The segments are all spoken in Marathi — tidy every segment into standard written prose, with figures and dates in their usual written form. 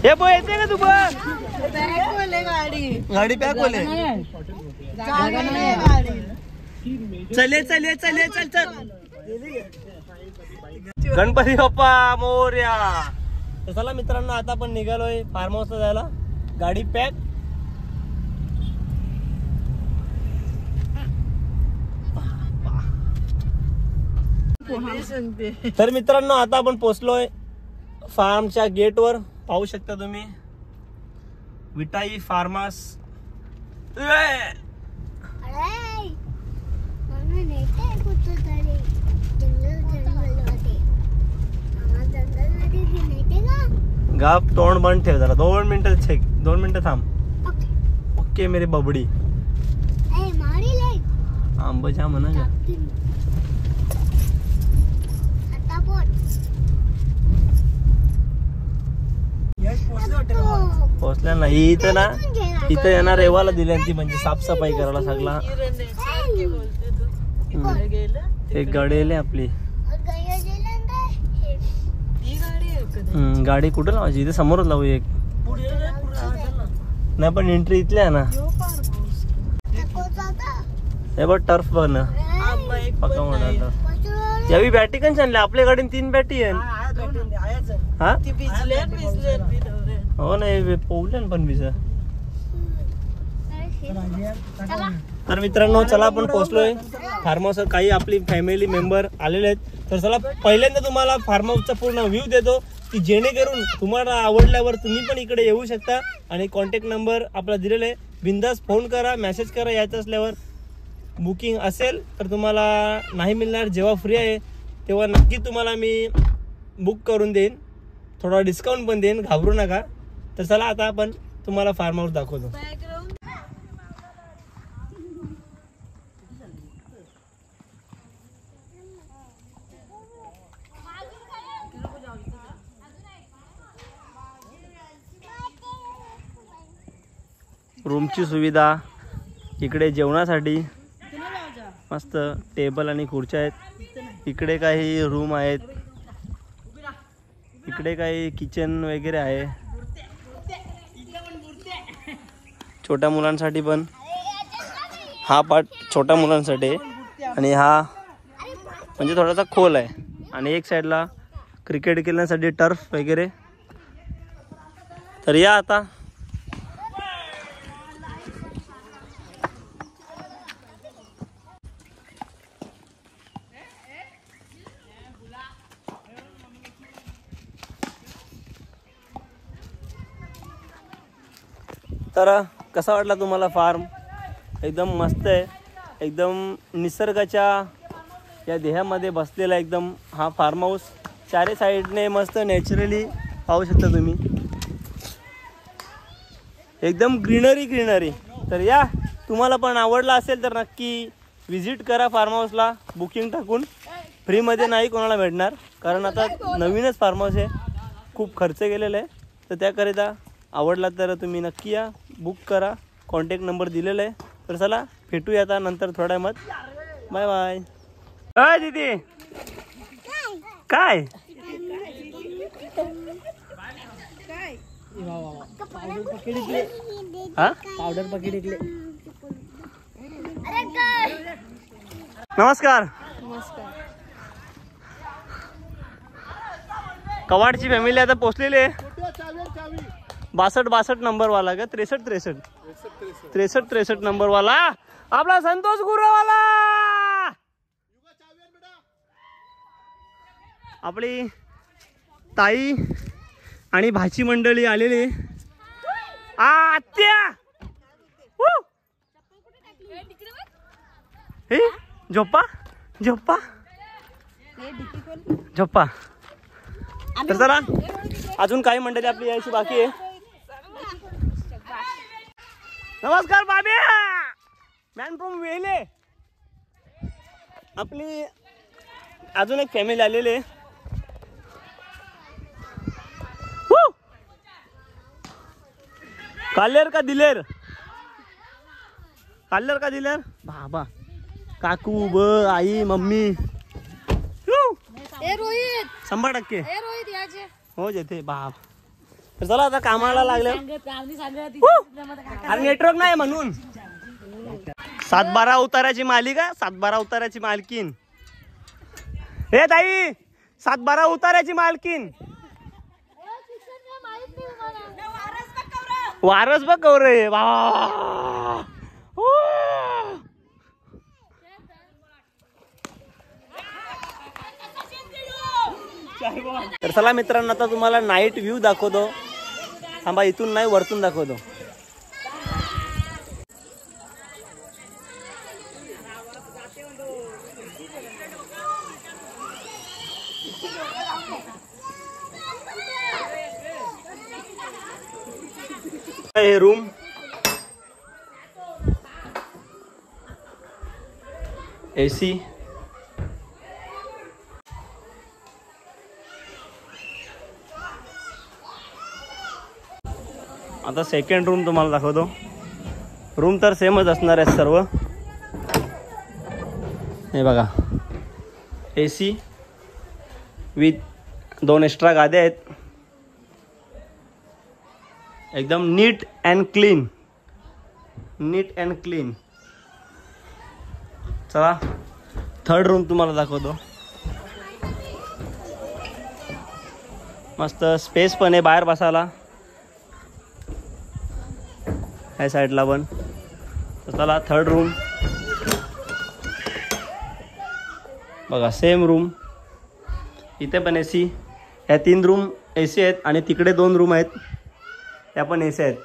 हे बो येते का तू बघ गाडी पॅक होले चले चले चले चल चल गणपती बाप्पा मोरया. तर चला मित्रांनो आता आपण निघालोय फार्म हाऊसला जायला. गाडी पॅक. तर मित्रांनो आता आपण पोहोचलोय फार्मच्या गेटवर. पाहू शकता तुम्ही विटाई फार्मास. गाप तोंड बंद ठेव जरा 2 मिनिटं. 2 मिनिटं थांब. ओके मेरी बबडी. आंब जा म्हणा का पोहोचल्या नाही. इथं ना इथं येणार रेवाला दिल्या ती म्हणजे साफसफाई करायला सगळा. एक गाडी आली आपली. गाडी कुठं लावायची? इथे समोरच लावू एक. नाही पण एंट्री इथली आहे ना. हे बघ टर्फ बघ ना पक्का मोठा. यावी बॅटी कशी आणली? आपल्या गाडीने 3 बॅटी आहे. हा हो नाही पोहल्या पण भिजा. तर मित्रांनो चला आपण पोहोचलोय फार्म हाऊस. काही आपली फॅमिली मेंबर आलेले आहेत. तर चला पहिल्यांदा तुम्हाला फार्म हाऊसचा पूर्ण व्ह्यू देतो की जेणेकरून तुम्हाला आवडल्यावर तुम्ही पण इकडे येऊ शकता. आणि कॉन्टॅक्ट नंबर आपला दिलेला आहे. बिंदास फोन करा, मेसेज करा. यायचं असल्यावर बुकिंग असेल तर तुम्हाला नाही मिळणार. जेव्हा फ्री आहे तेव्हा नक्की तुम्हाला मी बुक करून देईन. थोडा डिस्काउंट पण देईन, घाबरू नका. तर चला आता आपण तुम्हाला फार्म हाऊस दाखवतो. रूमची सुविधा इकडे जेवणासाठी मस्त टेबल आणि खुर्च्या आहेत. इकडे काही रूम आहेत. इकडे काही किचन वगैरे आहे. छोट्या मुलांसाठी पण हा पार्ट छोट्या मुलांसाठी आणि हा म्हणजे थोडासा खोल आहे. आणि एक साईडला क्रिकेट खेळण्यासाठी टर्फ वगैरे. तर या आता तर कसा वाटला तुम्हाला फार्म? एकदम मस्त आहे. एकदम निसर्गाच्या या देहामध्ये बसलेला एकदम हा फार्म हाऊस. चारी साईडने मस्त नॅचरली पाहू शकता तुम्ही. एकदम ग्रीनरी ग्रीनरी. तर या तुम्हाला पण आवडला असेल तर नक्की विजिट करा फार्म हाऊसला. बुकिंग टाकून फ्रीमध्ये नाही कोणाला भेटणार कारण आता नवीनच फार्म हाऊस आहे. खूप खर्च केलेला आहे. तर त्याकरिता आवडला तर तुम्ही नक्की या, बुक करा. कॉन्टॅक्ट नंबर दिलेला आहे. तर चला भेटूया आता नंतर थोड्या मत. Bye bye. काय दीदी काय हा पावडर पकेट इकले. नमस्कार. कवाडची फॅमिली आता पोहोचलेली आहे. 62 नंबर वाला का 63 नंबर वाला आपला संतोष गुरुवाला. आपली ताई आणि भाची मंडळी आलेली. आत्या हे झोपा झोपा झोपा. तर चला अजून काही मंडळी आपली यायची बाकी आहे. नमस्कार बाबे. मॅन फ्रॉम वेले. आपली अजून एक फॅमिली आलेली आहे. कालेर का दिलेर? कालेर का दिलेर? बाबा काकू ब आई मम्मी. रोहित 100% हो जेथे बाप. तर चला आता कामाला लागले. अरे नेटवर्क नाही म्हणून. 7-12 उताराची मालिका, 7-12 उताराची मालकीन. हे ताई 7-12 उताराची मालकीन. वारस बघ कवरे वा. तर चला मित्रांनो आता तुम्हाला नाईट व्ह्यू दाखवतो. थांबा इथून नाही वरतून दाखवतो. हे रूम AC आता सेकंड रूम तुम्हाला दाखवतो. रूम तर सेमच असणार आहे सर्व. हे बघा AC विथ 2 एक्स्ट्रा गाद्या आहेत. एकदम नीट अँड क्लीन. चला थर्ड रूम तुम्हाला दाखवतो. मस्त स्पेस पण आहे बाहेर बसायला. ह्या साईडला पण. तर चला थर्ड रूम बघा. Same room. इथे पण AC. ह्या 3 रूम AC आहेत आणि तिकडे 2 रूम आहेत त्या पण AC आहेत.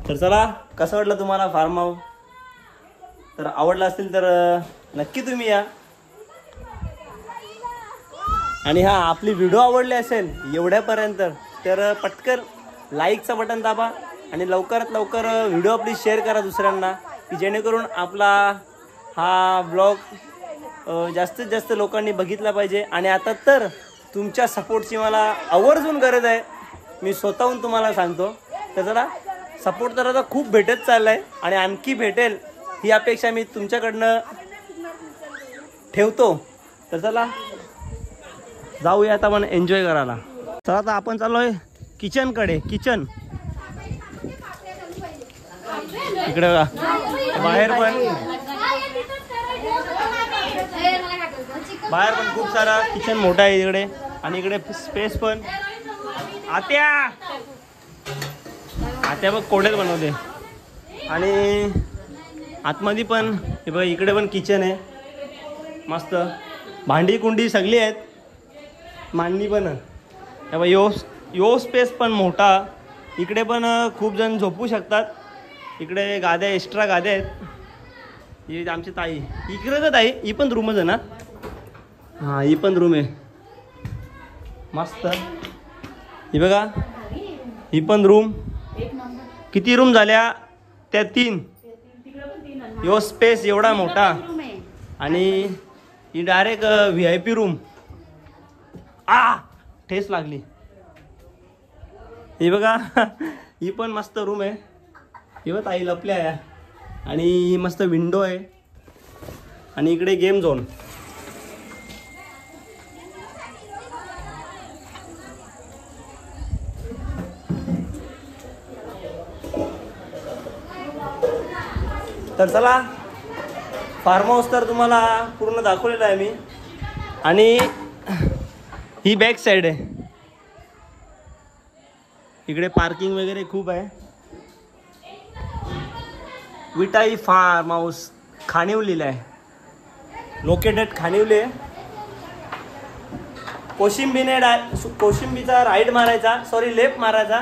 तर चला कसं वाटलं तुम्हाला फार्म हाऊस. तर आवडलं असेल तर नक्की तुम्ही या. आणि हा आपली व्हिडिओ आवडली असेल एवढ्यापर्यंत तर पटकन लाईकचं बटन दाबा आणि लवकरात लवकर व्हिडिओ आपली शेअर करा दुसऱ्यांना की जेणेकरून आपला हा ब्लॉग जास्तीत जास्त लोकांनी बघितला पाहिजे. आणि आता तर तुमच्या सपोर्टची मला आवर्जून गरज आहे. मी स्वतःहून तुम्हाला सांगतो. तर चला सपोर्ट तर आता खूप भेटत चालला आहे आणि आणखी भेटेल ही अपेक्षा मी तुमच्याकडनं ठेवतो. तर चला जाऊया आता आपण एन्जॉय करायला. चला आता आपण चाललो आहे किचनकडे. किचन इकडे बघा. बाहेर पण खूप सारा किचन मोठा आहे इकडे. आणि इकडे स्पेस पण. आत्या बघ कोडेल बनवते. आणि आतमध्ये पण हे बघ इकडे पण किचन आहे मस्त. भांडी कुंडी सगळी आहेत. मांडणी पण हे बघ. यो स्पेस पण मोठा. इकडे पण खूप जण झोपू शकतात. इकडे गाद्या एक्स्ट्रा गाद्या आहेत. ही आमची ताई इकडे तर ताई ही पण रूमच आहे ना. हां ही पण रूम आहे मस्त. ही बघा ही पण रूम. किती रूम झाल्या त्या 3. यो स्पेस एवढा मोठा. आणि ही डायरेक्ट VIP रूम. ठेस लागली. ही बघा ही पण मस्त रूम आहे. ही बघ ताई लपल्या आहे. आणि ही मस्त विंडो आहे. आणि इकडे गेम झोन. तर चला फार्म हाऊस तर तुम्हाला पूर्ण दाखवलेलं आहे मी. आणि ही बॅक साईड आहे. इकडे पार्किंग वगैरे खूप आहे. विटाई फार्म हाऊस खानिवलीला आहे. लोकेटेड खानिवली आहे. कोशिंबीचा राईट मारायचा लेफ्ट मारायचा.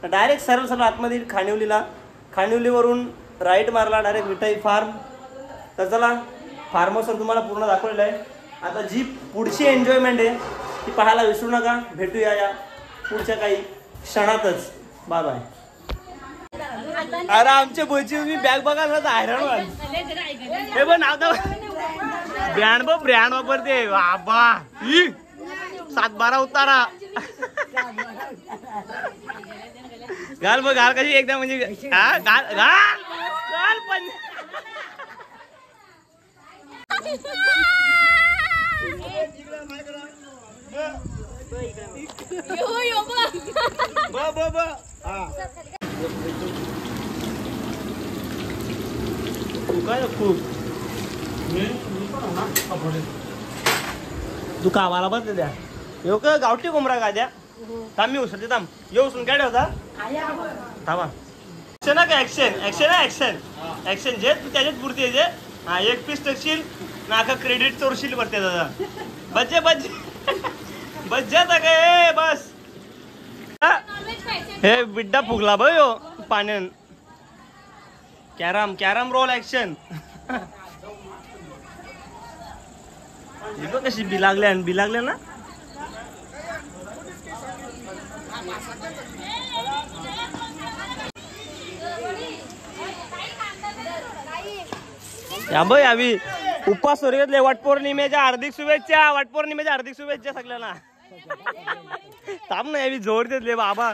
डायरेक्ट सरळ आतमध्ये खानिवलीला. खानिवलीवरून राईट मारला डायरेक्ट विटाई फार्म. तर चला फार्म हाऊस तुम्हाला पूर्ण दाखवलेलं आहे. आता जी पुढची एन्जॉयमेंट आहे ती पाहायला विसरू नका. भेटूया या पुढच्या काही क्षणातच. Bye bye. अरे आमच्या बोची मी बॅग बघायला हैराण. हे पण आता ब्रँड वापरते बाबा. 7-12 उतारा. घाल बघ घाल कशी एकदम म्हणजे घाल पण. तू कामाला बसले द्या येऊ का गावठी कोंबडा का द्या थांब मी उसरते थांब येऊ उसून काय ठेवता थांबा ऍक्शन का ऍक्शन ऍक्शन आहे ऍक्शन जे तू त्याच्यात पुरती आहे जे हा एक पीस टाकशील ना का क्रेडिट चोरशील बरते दादा बच्चे बस जाता काय बस हे बिड्डा फुगला बघ यो पाण्यान कॅरम रोल ऍक्शन कशी बिलागल्या ना या बाई यावी उपवास घेतले वटपौर्णिमेच्या हार्दिक शुभेच्छा सगळ्यांना थांब ना यावी जोर देतले बाबा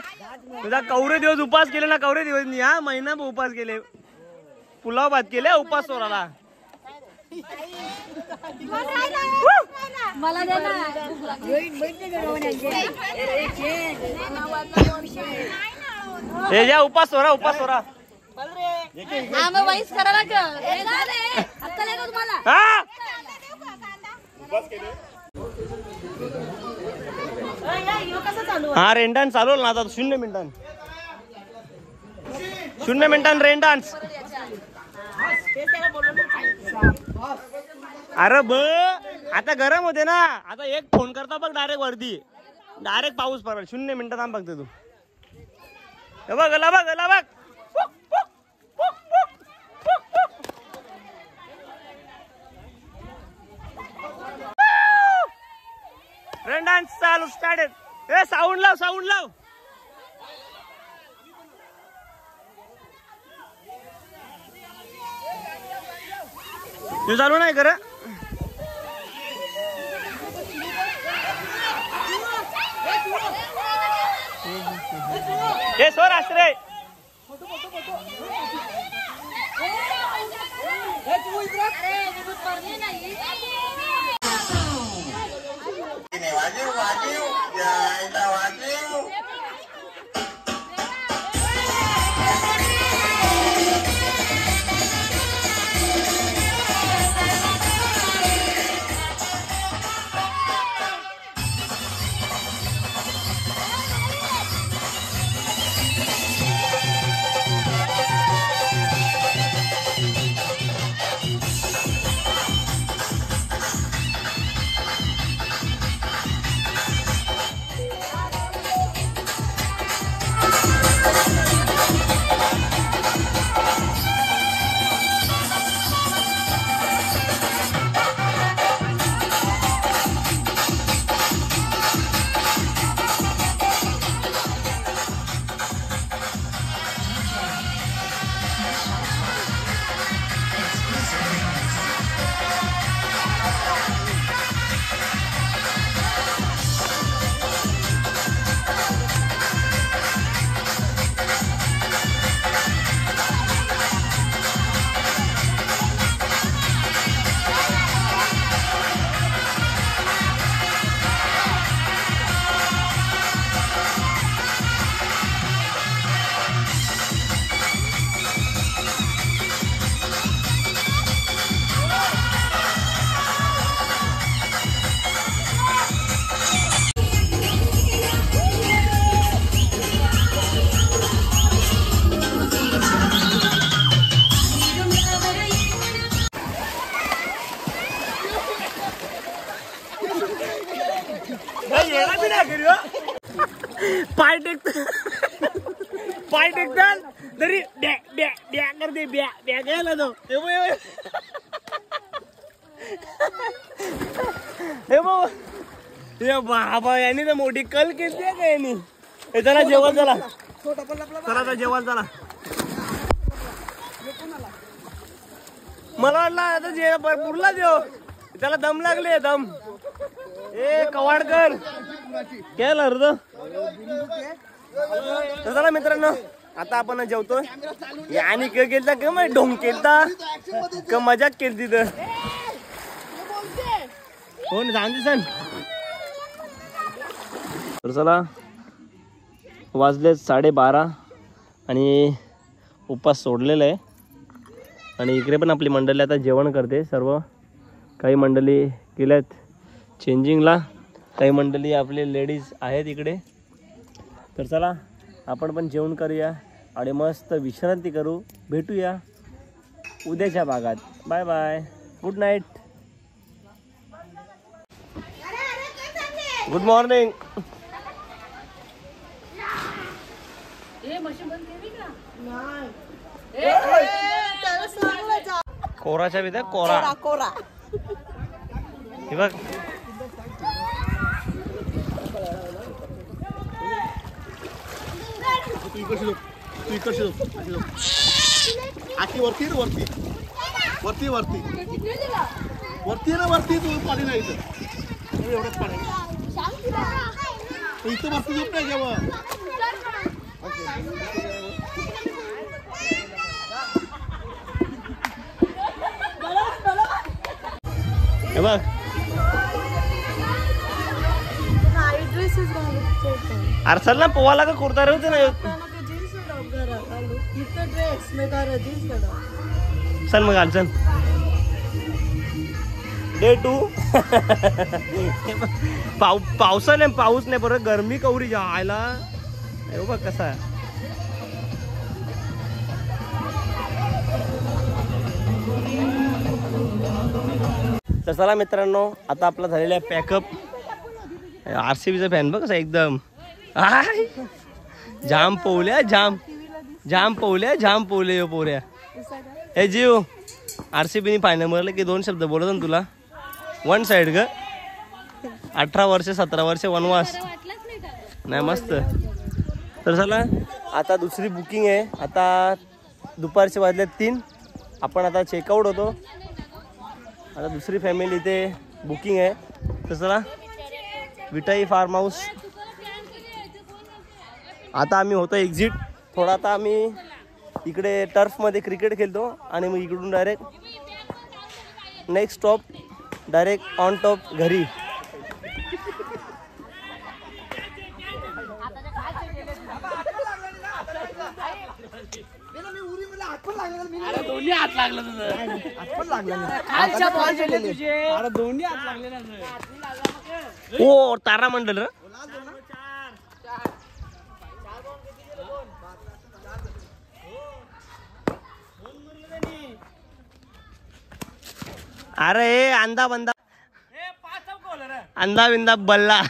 तुझा कवरे दिवस उपास केले ना कवरे दिवस नाही हा महिना उपास केले पुलाव भात केले उपास सोराला मला दे ना हे जा उपास सोरा आम्ही वाईस करायला अक्कल आहे का तुम्हाला हा रेन डान्स चालू ना आता 0 मिनिटां रेन डान्स अरे ब आता गरम होते ना आता एक फोन करता बघ डायरेक्ट पाऊस पडेल 0 मिनिटात थांब बघते तू बघ रेन डान्स चालू स्टार्ट ए साऊंड लाव तू चालू नाही कर हे सोर आश्रय पाय टेकताल तरी ब्या ब्या ब्या करते ब्या ब्या घ्यायला तो हे बाबा यांनी तर मोठी कल केली आहे का यांनी हे चला जेवण चला जेवण चला मला वाटलं आता जे पुरला देव त्याला दम लागले दम ए कवाडकर केलं अर्ध चला मित्रांनो आता आपण जेवतोय आणि काय केलता का मग ढोंग केलता का मजाक केली तिथं हो ना सांग तर चला वाजले 12:30 आणि उपवास सोडलेला आहे. आणि इकडे पण आपली मंडळी आता जेवण करते. सर्व काही मंडळी गेल्यात चेंजिंगला, काही मंडळी आपले लेडीज आहेत इकडे. तर चला आपण पण जेवण करूया आणि मस्त विश्रांती करू. भेटूया उद्याच्या भागात. Bye bye, good night, good morning. कोराच्या भीत्या कोरा कोरा हे बघ. आखी वरती ना वरती वरती वरती वरती ना वरती तू पाणी नाही इथं एवढंच पाणी इथं वरती झोप नाही जेव्हा हे बघ. अरे चल ना पोवाला का कुर्ता रे होते ना. चल मग चल. डे 2 पावसाने पाऊस नाही परत गरमी कवरी जायला. हे बघ कसा. तर चला मित्रांनो आता आपला झालेला आहे पॅकअप. RCBचा फॅन बघ कसा एकदम. जाम पोवल्या जाम पोवले पोऱ्या. हे जीव RCBने फायनल मारलं की 2 शब्द बोलत ना तुला. 1 साइड ग. 18 वर्ष 17 वर्ष वनवास नाही मस्त. तर चला आता दुसरी बुकिंग आहे. आता दुपारचे वाजले 3. आपण आता चेकआउट होतो. आता दुसरी फॅमिली इथे बुकिंग आहे. तर चला विटाई फार्म हाऊस. आता आम्ही होतो एक्झिट. थोडा आता आम्ही इकडे टर्फमध्ये क्रिकेट खेळतो आणि मग इकडून direct next stop direct on top घरी. दोन्ही हात लागला दोन्ही हात लागले. ओ तारा मंडल र. अरे अंदा बंदा अंदा बिंदा बल्ला.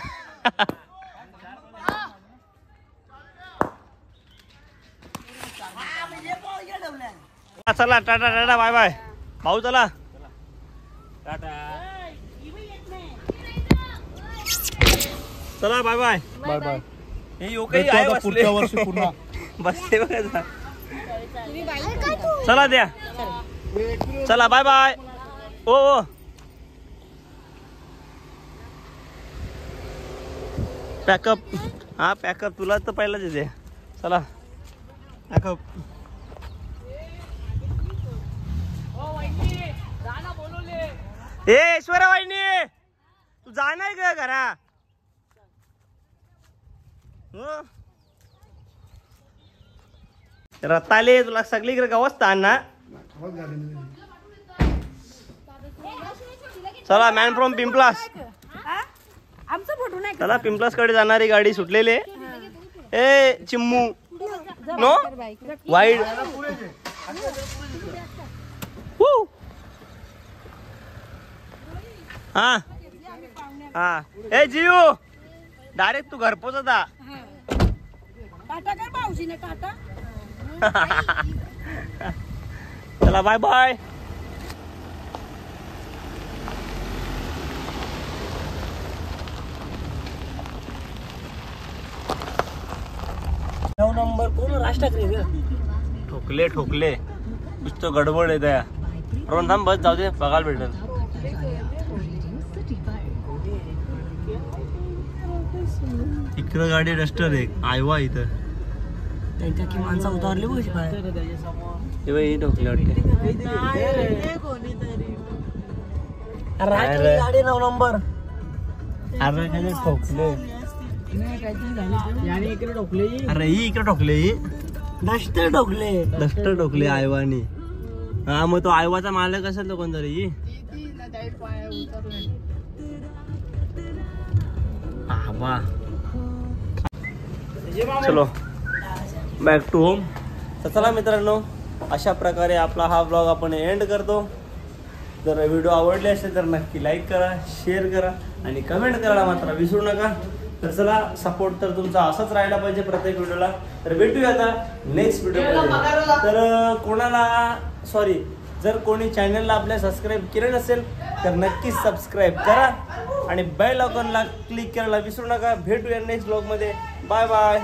चला टाटा टाटा बाय बाय भाऊ. चला टाटा. चला बाय बाय बाय बाय. हे योकही आहे पुढच्या वर्षी पुन्हा बसते बघा. चला द्या. चला बाय बाय. ओ पॅकअप. हा पॅकअप तुला तर पहिलाच येते. चला पॅकअप. ए ऐश्वर्या वाहिनी तू जाणार का घरा. रताले तुला सगळीकडे गवस्त ना. चला मॅन फ्रॉम पिंपलास. आमचा फोटो नाही. चला पिंपलास कडे जाणारी गाडी सुटलेली. ए चिम्मू नो वाईड. हा हा. ए जीव डायरेक्ट तू घर पोचता. टाटा कर मावशीने टाटा. चला बाय बाय. नंबर कोण राज ठाकरे. ठोकले ठोकले नुसतं गडबड आहे त्या. रोहन थांब बस जाऊ दे बघायला भेटेल. इकडं गाडी डस्टर आहे आयवा इथं. त्यांच्या की माणसं उतारली बघ बाहेर. ठोकले वाटते. गाडी 9 नंबर. अरे ठोकले याने इकडे ठोकले अरे ही इकडे ठोकले ही डस्टर ठोकले डस्टर ठोकले आयवानी. हा मग तो आयवाचा मालक असेल तो कोणतरी ही. आबा चलो बॅक टू होम. तर चला मित्रांनो, अशा प्रकारे आपला हा ब्लॉग आपण एंड करतो. जर व्हिडिओ आवडले असेल तर नक्की लाईक करा, शेअर करा आणि कमेंट करायला मात्र विसरू नका. तर चला, सपोर्ट तर तुमचा असाच राहायला पाहिजे प्रत्येक व्हिडिओला. तर भेटूया आता नेक्स्ट व्हिडिओ. तर कोणाला जर कोणी चॅनलला आपल्या सबस्क्राईब केलं नसेल तर नक्कीच सबस्क्राईब करा आणि बेल आयकॉनला क्लिक करायला विसरू नका. भेटूया नेक्स्ट ब्लॉगमध्ये. Bye bye.